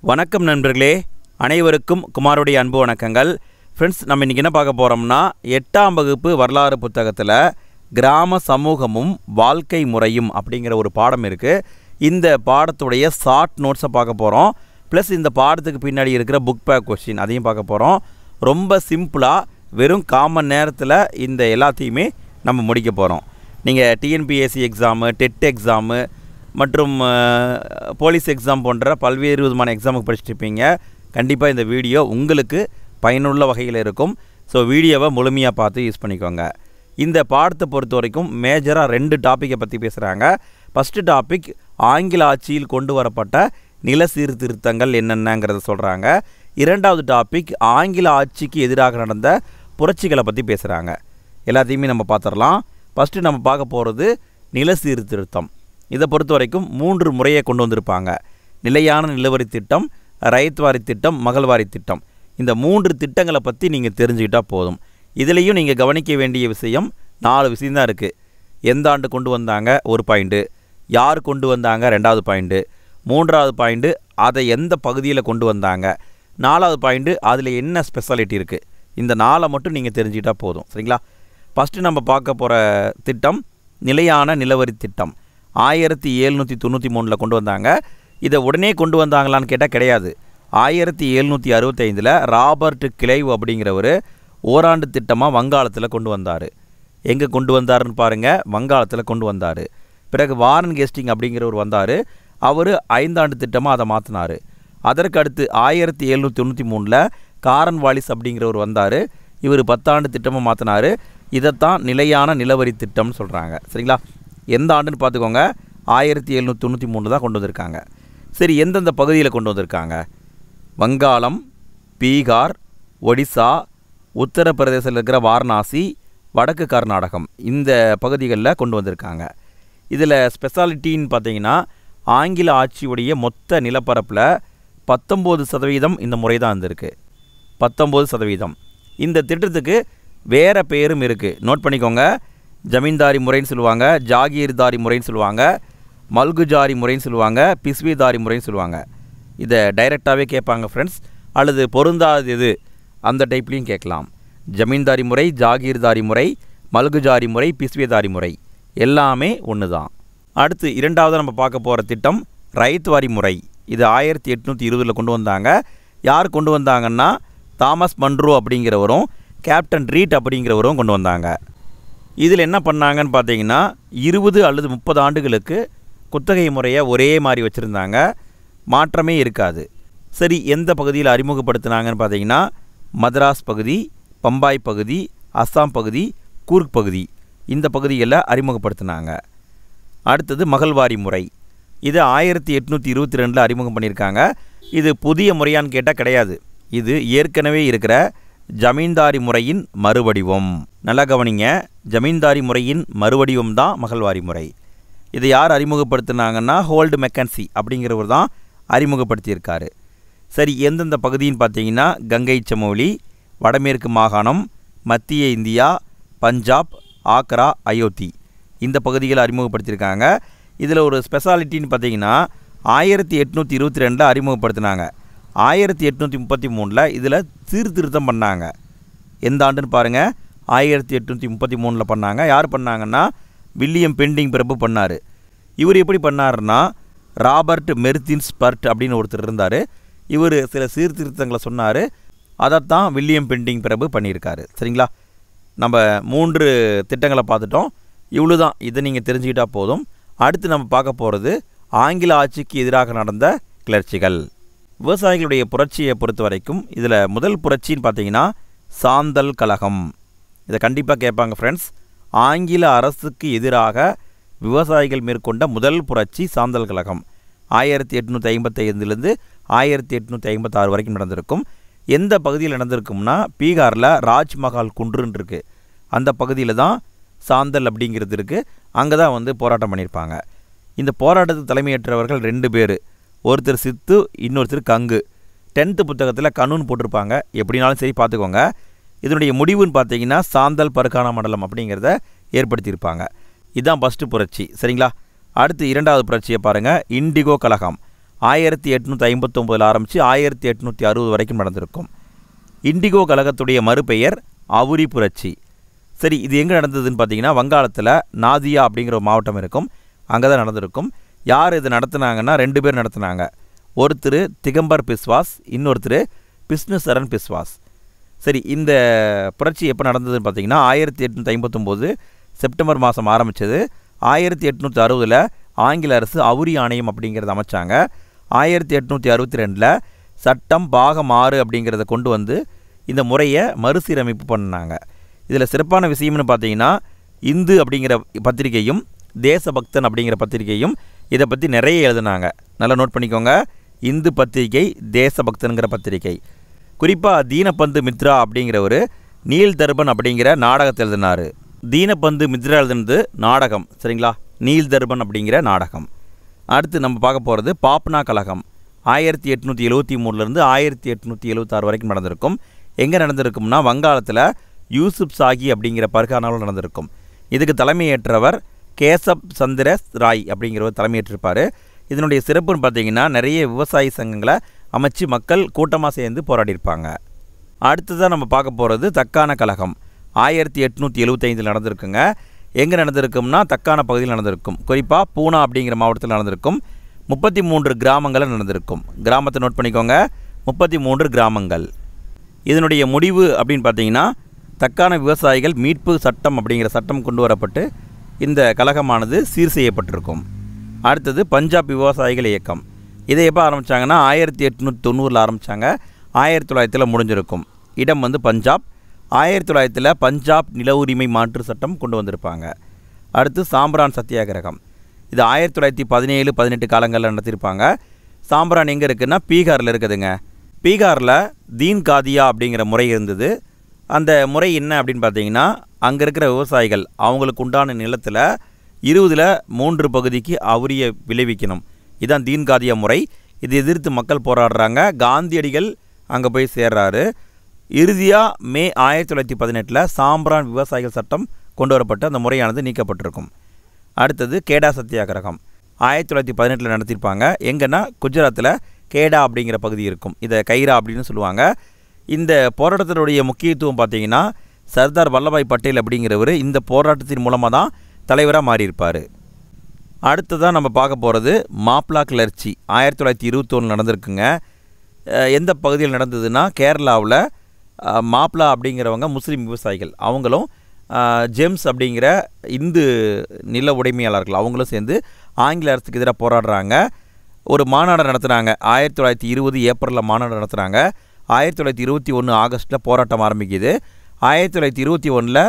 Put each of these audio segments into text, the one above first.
வணக்கம் நண்பர்களே, அனைவருக்கும் குமாரோடைய அன்பு வணக்கங்கள். ஃப்ரெண்ட்ஸ், நம்ம இன்றைக்கி என்ன பார்க்க போகிறோம்னா 8ஆம் வகுப்பு வரலாறு புத்தகத்தில் கிராம சமூகமும் வாழ்க்கை முறையும் அப்படிங்கிற ஒரு பாடம் இருக்குது. இந்த பாடத்துடைய ஷார்ட் நோட்ஸை பார்க்க போகிறோம். ப்ளஸ் இந்த பாடத்துக்கு பின்னாடி இருக்கிற புக் பேக் கொஸ்டின் அதையும் பார்க்க போகிறோம். ரொம்ப சிம்பிளாக வெறும் காமன் நேரத்தில் இந்த எல்லாத்தையுமே நம்ம முடிக்க போகிறோம். நீங்கள் டிஎன்பிஎஸ்சி எக்ஸாமு, டெட் எக்ஸாமு மற்றும் போலீஸ் எக்ஸாம் போன்ற பல்வேறு விதமான எக்ஸாமுக்கு படிச்சுட்ருப்பீங்க. கண்டிப்பாக இந்த வீடியோ உங்களுக்கு பயனுள்ள வகையில் இருக்கும். ஸோ வீடியோவை முழுமையாக பார்த்து யூஸ் பண்ணிக்கோங்க. இந்த பாடத்தை பொறுத்த வரைக்கும் மேஜராக 2 டாப்பிக்கை பற்றி பேசுகிறாங்க. ஃபஸ்ட்டு டாபிக் ஆங்கில ஆட்சியில் கொண்டு வரப்பட்ட நில சீர்திருத்தங்கள் என்னென்னங்கிறத சொல்கிறாங்க. 2வது டாபிக் ஆங்கில ஆட்சிக்கு எதிராக நடந்த புரட்சிகளை பற்றி பேசுகிறாங்க. எல்லாத்தையுமே நம்ம பார்த்துடலாம். ஃபஸ்ட்டு நம்ம பார்க்க போகிறது நில சீர்திருத்தம். இதை பொறுத்த வரைக்கும் 3 முறையை கொண்டு வந்திருப்பாங்க. நிலையான நிலவரி திட்டம், ரைத்வாரி திட்டம், மகள்வாரி திட்டம். இந்த 3 திட்டங்களை பற்றி நீங்கள் தெரிஞ்சுக்கிட்டால் போதும். இதுலேயும் நீங்கள் கவனிக்க வேண்டிய விஷயம் 4 விஷயம்தான் இருக்குது. எந்த ஆண்டு கொண்டு வந்தாங்க ஒரு பாயிண்ட்டு, யார் கொண்டு வந்தாங்க 2வது பாயிண்ட்டு, 3வது பாயிண்ட்டு அதை எந்த பகுதியில் கொண்டு வந்தாங்க, 4வது பாயிண்ட்டு அதில் என்ன ஸ்பெஷாலிட்டி இருக்குது. இந்த 4 மட்டும் நீங்கள் தெரிஞ்சுக்கிட்டால் போதும். சரிங்களா? ஃபஸ்ட்டு நம்ம பார்க்க போகிற திட்டம் நிலையான நிலவரி திட்டம். 1793 கொண்டு வந்தாங்க. இதை உடனே கொண்டு வந்தாங்களான்னு கேட்டால் கிடையாது. 1765 ராபர்ட் கிளைவ் அப்படிங்கிறவர் ஓராண்டு திட்டமாக வங்காளத்தில் கொண்டு வந்தார். எங்கே கொண்டு வந்தாருன்னு பாருங்கள், வங்காளத்தில் கொண்டு வந்தார். பிறகு வாரன் கேஸ்டிங் அப்படிங்கிறவர் வந்தார். அவர் 5 ஆண்டு திட்டமாக அதை மாற்றினார். அதற்கு அடுத்து 1793 காரன் வாலிஸ் அப்படிங்கிறவர் வந்தார். இவர் 10 ஆண்டு திட்டமாக மாற்றினார். இதைத்தான் நிலையான நிலவரி திட்டம்னு சொல்கிறாங்க. சரிங்களா? எந்த ஆண்டுன்னு பார்த்துக்கோங்க, 1793 தான் கொண்டு வந்திருக்காங்க. சரி, எந்தெந்த பகுதியில் கொண்டு வந்திருக்காங்க? வங்காளம், பீகார், ஒடிசா, உத்தரப்பிரதேசத்தில் இருக்கிற வாரணாசி, வடக்கு கர்நாடகம், இந்த பகுதிகளில் கொண்டு வந்திருக்காங்க. இதில் ஸ்பெஷாலிட்டின்னு பார்த்தீங்கன்னா ஆங்கில ஆட்சியுடைய மொத்த நிலப்பரப்பில் 19% இந்த முறை தான் இருந்திருக்கு. 19%. இந்த திட்டத்துக்கு வேறு பேரும் இருக்குது. நோட் பண்ணிக்கோங்க. ஜமீன்தாரி முறைன்னு சொல்லுவாங்க, ஜாகீர்தாரி முறைன்னு சொல்லுவாங்க, மல்குஜாரி முறைன்னு சொல்லுவாங்க, பிஸ்விதாரி முறைன்னு சொல்லுவாங்க. இதை டைரெக்டாகவே கேட்பாங்க ஃப்ரெண்ட்ஸ், அல்லது பொருந்தாது எது அந்த டைப்லேயும் கேட்கலாம். ஜமீன்தாரி முறை, ஜாகீர்தாரி முறை, மல்குஜாரி முறை, பிஸ்விதாரி முறை எல்லாமே ஒன்று தான். அடுத்து 2வது நம்ம பார்க்க போகிற திட்டம் ரைத்வாரி முறை. இது 1820 கொண்டு வந்தாங்க. யார் கொண்டு வந்தாங்கன்னா தாமஸ் மன்ரோ அப்படிங்கிறவரும் கேப்டன் ரீட் அப்படிங்கிறவரும் கொண்டு வந்தாங்க. இதில் என்ன பண்ணாங்கன்னு பார்த்தீங்கன்னா 20 அல்லது 30 ஆண்டுகளுக்கு குத்தகை முறையை ஒரே மாதிரி வச்சுருந்தாங்க. மாற்றமே இருக்காது. சரி, எந்த பகுதியில் அறிமுகப்படுத்தினாங்கன்னு பார்த்தீங்கன்னா மദ്രാஸ் பகுதி, பம்பாய் பகுதி, அஸ்ஸாம் பகுதி, கூர்க் பகுதி, இந்த பகுதிகளில் அறிமுகப்படுத்தினாங்க. அடுத்தது மகள்வாரி முறை. இது 1822 அறிமுகம் பண்ணியிருக்காங்க. இது புதிய முறையான்னு கேட்டால் கிடையாது. இது ஏற்கனவே இருக்கிற ஜமீன்தாரி முறையின் மறுவடிவம். நல்லா கவனிங்க, ஜமீன்தாரி முறையின் மறுவடிவம் தான் மகள்வாரி முறை. இதை யார் அறிமுகப்படுத்தினாங்கன்னா ஹோல்டு மெக்கன்சி அப்படிங்கிறவர் தான் அறிமுகப்படுத்தியிருக்காரு. சரி, எந்தெந்த பகுதின்னு பார்த்தீங்கன்னா கங்கை சமோலி, வடமேற்கு மாகாணம், மத்திய இந்தியா, பஞ்சாப், ஆக்ரா, அயோத்தி, இந்த பகுதிகளை அறிமுகப்படுத்தியிருக்காங்க. இதில் ஒரு ஸ்பெஷாலிட்டின்னு பார்த்தீங்கன்னா 1822 அறிமுகப்படுத்தினாங்க. 1833 இதில் சீர்திருத்தம் பண்ணாங்க. எந்த ஆண்டுன்னு பாருங்கள், 1833 பண்ணாங்க. யார் பண்ணாங்கன்னா வில்லியம் பெண்டிங் பிரபு பண்ணார். இவர் எப்படி பண்ணாருன்னா ராபர்ட் மெர்தின்ஸ்பர்ட் அப்படின்னு ஒருத்தர் இருந்தார். இவர் சில சீர்திருத்தங்களை சொன்னார். அதைத்தான் வில்லியம் பெண்டிங் பிரபு பண்ணியிருக்காரு. சரிங்களா? நம்ம 3 திட்டங்களை பார்த்துட்டோம். இவ்வளோ தான். இதை நீங்கள் தெரிஞ்சுக்கிட்டால் போதும். அடுத்து நம்ம பார்க்க போகிறது ஆங்கில ஆட்சிக்கு எதிராக நடந்த கிளர்ச்சிகள். விவசாயிகளுடைய புரட்சியை பொறுத்த வரைக்கும் இதில் முதல் புரட்சின்னு பார்த்தீங்கன்னா சாந்தல் கழகம். இதை கண்டிப்பாக கேட்பாங்க ஃப்ரெண்ட்ஸ். ஆங்கில அரசுக்கு எதிராக விவசாயிகள் மேற்கொண்ட முதல் புரட்சி சாந்தல் கழகம் 1855 1856 வரைக்கும் நடந்திருக்கும். எந்த பகுதியில் நடந்திருக்கும்னா பீகாரில் ராஜ்மஹால் குன்றுன்னு இருக்குது. அந்த பகுதியில் தான் சாந்தல் அப்படிங்கிறது இருக்குது. அங்கே தான் வந்து போராட்டம் பண்ணியிருப்பாங்க. இந்த போராட்டத்துக்கு தலைமையேற்றவர்கள் 2 பேர். ஒருத்தர் சித்து, இன்னொருத்தர் கங்கு. 10th புத்தகத்தில் கண்ணூன்னு போட்டிருப்பாங்க. எப்படினாலும் சரி பார்த்துக்கோங்க. இதனுடைய முடிவுன்னு பார்த்தீங்கன்னா சாந்தல் பர்கானா மண்டலம் அப்படிங்கிறத ஏற்படுத்தியிருப்பாங்க. இதுதான் ஃபஸ்ட்டு புரட்சி. சரிங்களா? அடுத்து 2வது புரட்சியை பாருங்கள். இண்டிகோ கழகம் 1859 ஆரம்பித்து 1860 வரைக்கும் நடந்திருக்கும். இண்டிகோ கழகத்துடைய மறுபெயர் அவுரி புரட்சி. சரி, இது எங்கே நடந்ததுன்னு பார்த்தீங்கன்னா வங்காளத்தில் நாதியா அப்படிங்கிற ஒரு மாவட்டம் இருக்கும், அங்கே தான் நடந்திருக்கும். யார் இது நடத்துனாங்கன்னா 2 பேர் நடத்துனாங்க. ஒருத்தர் திகம்பர் பிஸ்வாஸ், இன்னொருத்தர் விஷ்ணு சரண் பிஸ்வாஸ். சரி, இந்த புரட்சி எப்போ நடந்ததுன்னு பார்த்தீங்கன்னா 1859 செப்டம்பர் மாதம் ஆரம்பித்தது. 1860 ஆங்கில அரசு அவுரி ஆணையம் அப்படிங்கிறத அமைச்சாங்க. 1862 சட்டம் பாகம் 6 அப்படிங்கிறத கொண்டு வந்து இந்த முறையை மறுசீரமைப்பு பண்ணாங்க. இதில் சிறப்பான விஷயம்னு பார்த்தீங்கன்னா இந்து அப்படிங்கிற பத்திரிகையும் தேசபக்தன் அப்படிங்கிற பத்திரிகையும் இதை பற்றி நிறைய எழுதுனாங்க. நல்லா நோட் பண்ணிக்கோங்க, இந்து பத்திரிகை, தேசபக்தனுங்கிற பத்திரிகை. குறிப்பாக தீனபந்து மித்ரா அப்படிங்கிறவர் நீல் தர்பன் அப்படிங்கிற நாடகத்தை எழுதினார். தீனபந்து மித்ரா எழுதுனது நாடகம், சரிங்களா, நீல் தர்பன் அப்படிங்கிற நாடகம். அடுத்து நம்ம பார்க்க போகிறது பாப்னா கழகம். 1873 1876 வரைக்கும் நடந்திருக்கும். எங்கே நடந்திருக்கும்னா வங்காளத்தில் யூசுப் சாகி அப்படிங்கிற பர்கானாவில் நடந்திருக்கும். இதுக்கு தலைமையேற்றவர் கேசப் சந்திர ராய் அப்படிங்கிறவர் தலைமையேற்றிருப்பார். இதனுடைய சிறப்புன்னு பார்த்தீங்கன்னா நிறைய விவசாய சங்கங்களை அமைச்சு மக்கள் கூட்டமாக சேர்ந்து போராடியிருப்பாங்க. அடுத்ததாக நம்ம பார்க்க போகிறது தக்கான கழகம். 1875 நடந்திருக்குங்க. எங்கே நடந்திருக்கும்னா தக்கான பகுதியில் நடந்திருக்கும். குறிப்பாக பூனா அப்படிங்கிற மாவட்டத்தில் நடந்திருக்கும். 33 கிராமங்களில் நடந்திருக்கும். கிராமத்தை நோட் பண்ணிக்கோங்க, 33 கிராமங்கள். இதனுடைய முடிவு அப்படின்னு பார்த்தீங்கன்னா தக்கான விவசாயிகள் மீட்பு சட்டம் அப்படிங்கிற சட்டம் கொண்டு வரப்பட்டு இந்த கழகமானது சீர் செய்யப்பட்டிருக்கும். அடுத்தது பஞ்சாப் விவசாயிகள் இயக்கம். இதை எப்போ ஆரம்பித்தாங்கன்னா 1890 ஆரம்பித்தாங்க, 1900 முடிஞ்சிருக்கும். இடம் வந்து பஞ்சாப். 1900 பஞ்சாப் நில உரிமை மாற்று சட்டம் கொண்டு வந்திருப்பாங்க. அடுத்து சாம்பிரான் சத்தியாகிரகம். இது 1917-18 காலங்களில் நடத்தியிருப்பாங்க. சாம்பிரான் எங்கே இருக்குதுன்னா பீகாரில் இருக்குதுங்க. பீகாரில் தீன் காதியா அப்படிங்கிற முறை இருந்தது. அந்த முறை என்ன அப்படின்னு பார்த்தீங்கன்னா அங்கே இருக்கிற விவசாயிகள் அவங்களுக்கு உண்டான நிலத்தில் 20-3 பகுதிக்கு அவுரியை விளைவிக்கணும். இதுதான் தீன் காதியா முறை. இது எதிர்த்து மக்கள் போராடுறாங்க. காந்தியடிகள் அங்கே போய் சேர்றாரு. இறுதியாக மே 1918 சாம்பிரான் விவசாயிகள் சட்டம் கொண்டு வரப்பட்டு அந்த முறையானது நீக்கப்பட்டிருக்கும். அடுத்தது கேடா சத்தியாகிரகம். 1918 நடத்தியிருப்பாங்க. எங்கன்னா குஜராத்தில் கேடா அப்படிங்கிற பகுதி இருக்கும். இதை கைரா அப்படின்னு சொல்லுவாங்க. இந்த போராட்டத்தினுடைய முக்கியத்துவம் பார்த்தீங்கன்னா சர்தார் வல்லபாய் பட்டேல் அப்படிங்கிறவர் இந்த போராட்டத்தின் மூலமாக தான் தலைவராக மாறியிருப்பார். அடுத்ததாக நம்ம பார்க்க போகிறது மாப்ளா கிளர்ச்சி. 1921 நடந்திருக்குங்க. எந்த பகுதியில் நடந்ததுன்னா கேரளாவில் மாப்ளா அப்படிங்கிறவங்க முஸ்லீம் விவசாயிகள், அவங்களும் ஜெம்ஸ் அப்படிங்கிற இந்து நில உடைமையாளர்கள் அவங்களும் சேர்ந்து ஆங்கில அரசுக்கு எதிராக போராடுறாங்க. ஒரு மாநாடு நடத்துகிறாங்க. 1920 ஏப்ரலில் மாநாடு நடத்துகிறாங்க. 1921 ஆகஸ்ட்டில் போராட்டம் ஆரம்பிக்குது. 1921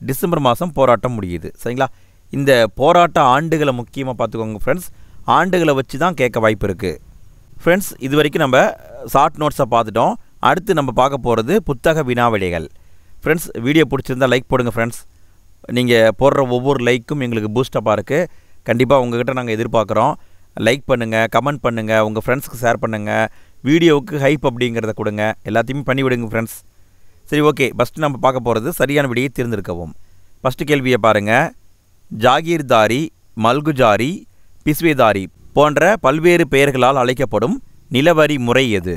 டிசம்பர் மாதம் போராட்டம் முடியுது, சரிங்களா. இந்த போராட்ட ஆண்டுகளை முக்கியமாக பார்த்துக்கோங்க ஃப்ரெண்ட்ஸ். ஆண்டுகளை வச்சு தான் கேட்க வாய்ப்பு இருக்குது. ஃப்ரெண்ட்ஸ், இது வரைக்கும் நம்ம ஷார்ட் நோட்ஸை பார்த்துட்டோம். அடுத்து நம்ம பார்க்க போகிறது புத்தக வினாவிடைகள். ஃப்ரெண்ட்ஸ், வீடியோ பிடிச்சிருந்தால் லைக் போடுங்க ஃப்ரெண்ட்ஸ். நீங்கள் போடுற ஒவ்வொரு லைக்கும் எங்களுக்கு பூஸ்டப்பாக இருக்குது. கண்டிப்பாக உங்கள்கிட்ட நாங்கள் எதிர்பார்க்குறோம். லைக் பண்ணுங்கள், கமெண்ட் பண்ணுங்கள், உங்கள் ஃப்ரெண்ட்ஸ்க்கு ஷேர் பண்ணுங்கள், வீடியோவுக்கு ஹைப் அப்படிங்கிறத கொடுங்க, எல்லாத்தையுமே பண்ணிவிடுங்க ஃப்ரெண்ட்ஸ். சரி, ஓகே. ஃபஸ்ட்டு நம்ம பார்க்க போகிறது சரியான விடையை தேர்ந்தெடுக்கவும். ஃபஸ்ட்டு கேள்வியை பாருங்கள். ஜாகீர்தாரி, மல்குஜாரி, பிஸ்வேதாரி போன்ற பல்வேறு பெயர்களால் அழைக்கப்படும் நிலவரி முறை எது?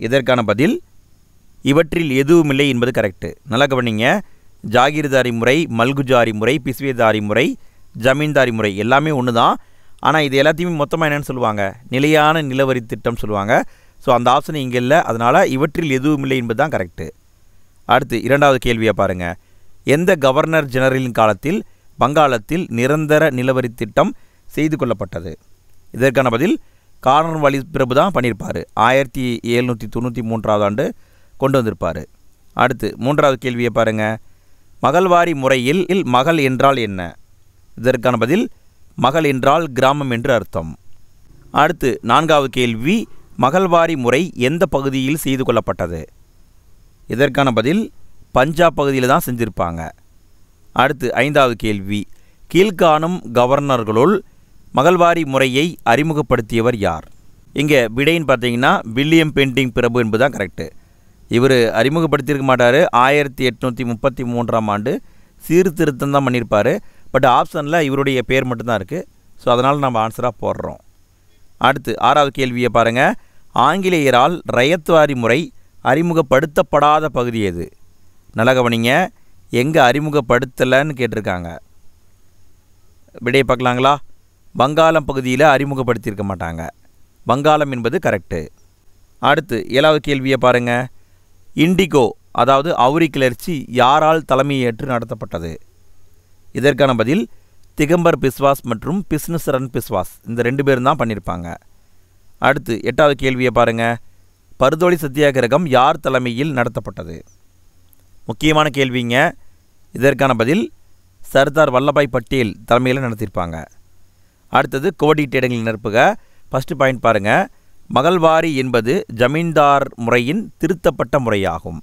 இதற்கான பதில் இவற்றில் எதுவுமில்லை என்பது கரெக்டு. நல்லா கவனிங்க. ஜாகீர்தாரி முறை, மல்குஜாரி முறை, பிஸ்வேதாரி முறை, ஜமீன்தாரி முறை எல்லாமே ஒன்று தான். ஆனால் இது எல்லாத்தையுமே மொத்தமாக என்னென்னு சொல்லுவாங்க? நிலையான நிலவரி திட்டம் சொல்லுவாங்க. ஸோ அந்த ஆப்ஷன் இங்கே இல்லை. அதனால் இவற்றில் எதுவுமில்லை என்பது தான் கரெக்டு. அடுத்து இரண்டாவது கேள்வியை பாருங்கள். எந்த கவர்னர் ஜெனரலின் காலத்தில் வங்காளத்தில் நிரந்தர நிலவரி திட்டம் செய்து கொள்ளப்பட்டது? இதற்கான பதில் கார்ன்வாலிஸ் பிரபு தான் பண்ணியிருப்பார். 1793 ஆண்டு கொண்டு வந்திருப்பார். அடுத்து மூன்றாவது கேள்வியை பாருங்கள். மகள்வாரி முறையில் மகள் என்றால் என்ன? இதற்கான பதில் மகள் என்றால் கிராமம் என்று அர்த்தம். அடுத்து நான்காவது கேள்வி. மகள்வாரி முறை எந்த பகுதியில் செய்து கொள்ளப்பட்டது? இதற்கான பதில் பஞ்சாப் பகுதியில் தான் செஞ்சுருப்பாங்க. அடுத்து ஐந்தாவது கேள்வி. கீழ்காணும் கவர்னர்களுள் மகள்வாரி முறையை அறிமுகப்படுத்தியவர் யார்? இங்கே விடைன்னு பார்த்தீங்கன்னா வில்லியம் பெண்டிங் பிரபு என்பதுதான் கரெக்டு. இவர் அறிமுகப்படுத்தியிருக்க மாட்டார். 1833 ஆண்டு சீர்திருத்தம் தான் பண்ணியிருப்பார். பட் ஆப்ஷனில் இவருடைய பேர் மட்டும்தான் இருக்குது. ஸோ அதனால் நம்ம ஆன்சராக போடுறோம். அடுத்து 6வது கேள்வியை பாருங்கள். ஆங்கிலேயரால் ரயத்வாரி முறை அறிமுகப்படுத்தப்படாத பகுதி எது? நல்லா கவனிங்க. எங்கே அறிமுகப்படுத்தலைன்னு கேட்டிருக்காங்க. விடையை பார்க்கலாங்களா? வங்காளம் பகுதியில் அறிமுகப்படுத்தியிருக்க மாட்டாங்க. வங்காளம் என்பது கரெக்டு. அடுத்து 7வது கேள்வியை பாருங்கள். இண்டிகோ அதாவது அவுரி கிளர்ச்சி யாரால் தலைமையேற்று நடத்தப்பட்டது? இதற்கான பதில் திகம்பர் பிஸ்வாஸ் மற்றும் பிஸ்னுசரன் பிஸ்வாஸ், இந்த 2 பேரும் தான் பண்ணியிருப்பாங்க. அடுத்து 8வது கேள்வியை பாருங்கள். பர்தோலி சத்தியாகிரகம் யார் தலைமையில் நடத்தப்பட்டது? முக்கியமான கேள்விங்க. இதற்கான பதில் சர்தார் வல்லபாய் பட்டேல் தலைமையில் நடத்தியிருப்பாங்க. அடுத்தது கோடிட்டேடங்களில் நிரப்புக. ஃபஸ்ட்டு பாயிண்ட் பாருங்கள். மகள்வாரி என்பது ஜமீன்தார் முறையின் திருத்தப்பட்ட முறையாகும்.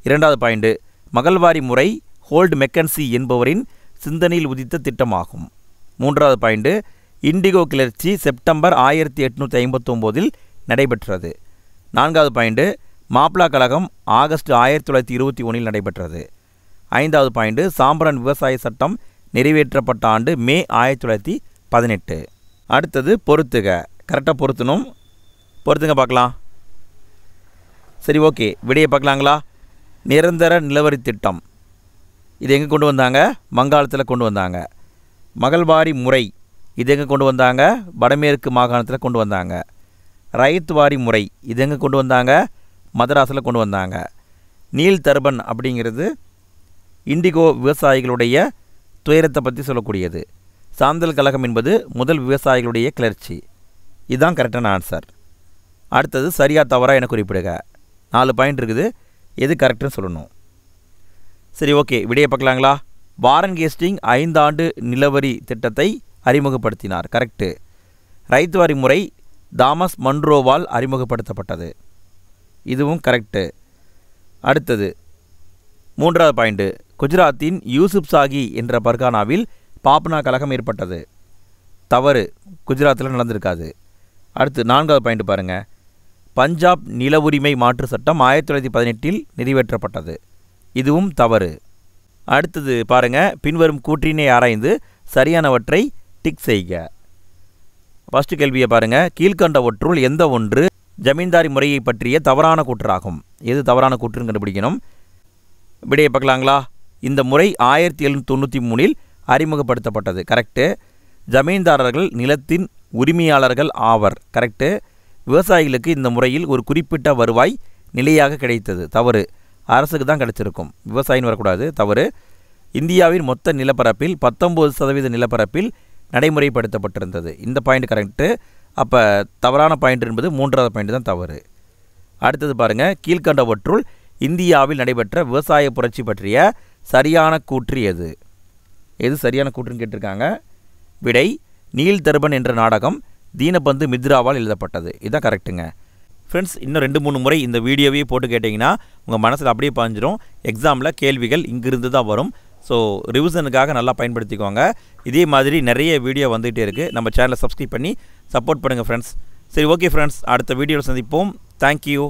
2வது பாயிண்ட், மகள்வாரி முறை ஹோல்ட் மெக்கன்சி என்பவரின் சிந்தனையில் உதித்த திட்டமாகும். 3வது பாயிண்ட், இண்டிகோ கிளர்ச்சி செப்டம்பர் 1859 நடைபெற்றது. 4வது பாயிண்ட், மாப்ளா கழகம் ஆகஸ்ட் 1921 நடைபெற்றது. 5வது பாயிண்ட், சாம்பரன் விவசாய சட்டம் நிறைவேற்றப்பட்ட ஆண்டு மே 1918. அடுத்தது பொறுத்துக. கரெக்டாக பொறுத்துங்க பார்க்கலாம். சரி, ஓகே. விடையை பார்க்கலாங்களா? நிரந்தர நிலவரி திட்டம் இது எங்கே கொண்டு வந்தாங்க? வங்காளத்தில் கொண்டு வந்தாங்க. மகள்வாரி முறை இது எங்கே கொண்டு வந்தாங்க? வடமேற்கு மாகாணத்தில் கொண்டு வந்தாங்க. ரயத்வாரி முறை இது எங்கே கொண்டு வந்தாங்க? மதராஸில் கொண்டு வந்தாங்க. நீல் தர்பன் அப்படிங்கிறது இண்டிகோ விவசாயிகளுடைய துயரத்தை பற்றி சொல்லக்கூடியது. சாந்தல் கழகம் என்பது முதல் விவசாயிகளுடைய கிளர்ச்சி. இதுதான் கரெக்டான ஆன்சர். அடுத்தது சரியா தவறா என குறிப்பிடுக. 4 பாயிண்ட் இருக்குது. எது கரெக்டுன்னு சொல்லணும். சரி, ஓகே. விடையை பார்க்கலாங்களா? வாரன் கேஸ்டிங் 5 ஆண்டு நிலவரி திட்டத்தை அறிமுகப்படுத்தினார். கரெக்டு. ரயத்வாரி முறை தாமஸ் மன்ரோவால் அறிமுகப்படுத்தப்பட்டது. இதுவும் கரெக்டு. அடுத்தது 3வது பாயிண்ட், குஜராத்தின் யூசுப் சாகி என்ற பர்கானாவில் பாப்னா கழகம் ஏற்பட்டது. தவறு. குஜராத்தில் நடந்திருக்காது. அடுத்து 4வது பாயிண்ட் பாருங்கள். பஞ்சாப் நில உரிமை மாற்று சட்டம் 1918 நிறைவேற்றப்பட்டது. இதுவும் தவறு. அடுத்தது பாருங்கள். பின்வரும் கூற்றினை ஆராய்ந்து சரியானவற்றை டிக் செய்க. ஃபஸ்ட்டு கேள்வியை பாருங்கள். கீழ்கண்டவற்றுள் எந்த ஒன்று ஜமீன்தாரி முறையை பற்றிய தவறான கூற்றாகும்? எது தவறான கூற்றுன்னு கண்டுபிடிக்கணும். விடையை பார்க்கலாங்களா? இந்த முறை 1793 அறிமுகப்படுத்தப்பட்டது. கரெக்டு. ஜமீன்தாரர்கள் நிலத்தின் உரிமையாளர்கள் ஆவர். கரெக்டு. விவசாயிகளுக்கு இந்த முறையில் ஒரு குறிப்பிட்ட வருவாய் நிலையாக கிடைத்தது. தவறு. அரசுக்கு தான் கிடைச்சிருக்கும், விவசாயின்னு வரக்கூடாது. தவறு. இந்தியாவின் மொத்த நிலப்பரப்பில் 19% நிலப்பரப்பில் நடைமுறைப்படுத்தப்பட்டிருந்தது. இந்த பாயிண்ட் கரெக்டு. அப்போ தவறான பாயிண்ட் என்பது 3வது பாயிண்ட் தான் தவறு. அடுத்தது பாருங்கள். கீழ்கண்டவற்றுள் இந்தியாவில் நடைபெற்ற விவசாய புரட்சி பற்றிய சரியான கூற்று எது? எது சரியான கூற்றுன்னு கேட்டிருக்காங்க. விடை நீல் தர்பன் என்ற நாடகம் தீனபந்து மித்ராவால் எழுதப்பட்டது. இதுதான் கரெக்டுங்க. ஃப்ரெண்ட்ஸ், இன்னும் 2-3 முறை இந்த வீடியோவே போட்டு கேட்டிங்கன்னா உங்கள் மனசில் அப்படியே பாஞ்சிரும். எக்ஸாமில் கேள்விகள் இங்கிருந்து தான் வரும். ஸோ ரிவிஷனுக்காக நல்லா பயன்படுத்திக்கோங்க. இதே மாதிரி நிறைய வீடியோ வந்துகிட்டே இருக்குது. நம்ம சேனலை சப்ஸ்கிரைப் பண்ணி சப்போர்ட் பண்ணுங்கள் ஃப்ரெண்ட்ஸ். சரி, ஓகே ஃப்ரெண்ட்ஸ், அடுத்த வீடியோவில் சந்திப்போம். தேங்க்யூ.